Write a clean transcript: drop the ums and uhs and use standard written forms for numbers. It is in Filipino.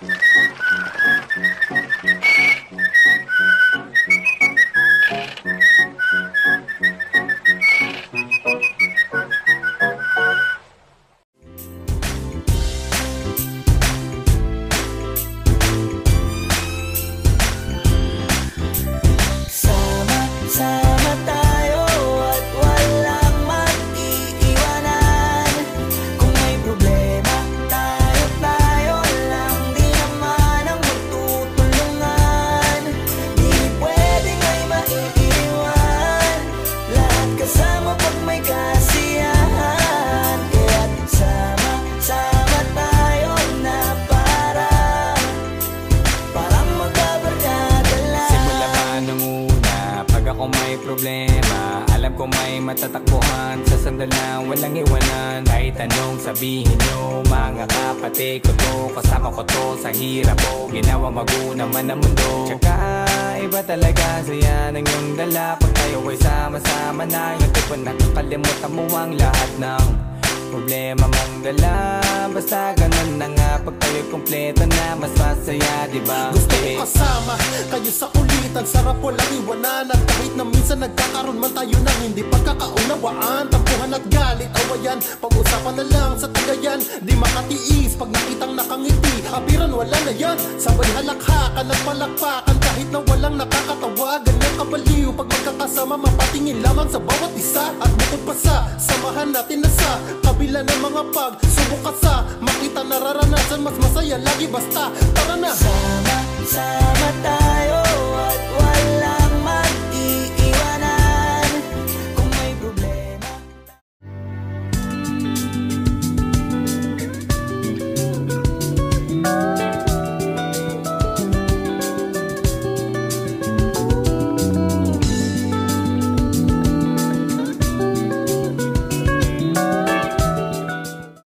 Sama tayo at walang mag-iiwanan. Kung may problema, tayo lang din naman ang magtutulungan. Di pwedeng ay maiiwan, lahat kasama pag may kasiyahan. Kaya't sama tayo na parang magkabarkada lang. Simula pa nung una, pag ako may problema, alam ko may matatakbuhan. Sa sandal na walang iwanan, kahit anong sabihin nyo, mga kapatid ko to, kasama ko to sa hirap ko, ginawa maguna man ang mundo. Tsaka iba talaga saya ng iyong dala, pag tayo ay sama-sama na, yung tipo nakakalimutan mo ang lahat ng problema mong dala. Basta ganun na nga, pag tayo kompleto na, mas masaya, diba? Gusto ko kasama kayo sa kulitan, sarap walang iwanan. At kahit na minsan nagkakaroon man tayo ng hindi pagkakaunawaan, tampuhan at galit, awayan, pag-usapan na lang sa tagayan. Di makatiis pag nakitang nakangiti, abiran wala na yan. Sabay halakhakan at palakpakan kahit na walang nakakatawa. Ganyan kabaliw pag magkakasama, mapatingin lamang sa bawat isa. At bukod pa sa samahan natin na sa kabila ng mga pagsubok ka sa makita nararanasan, mas masaya lagi basta tara na. Sama tayo at wala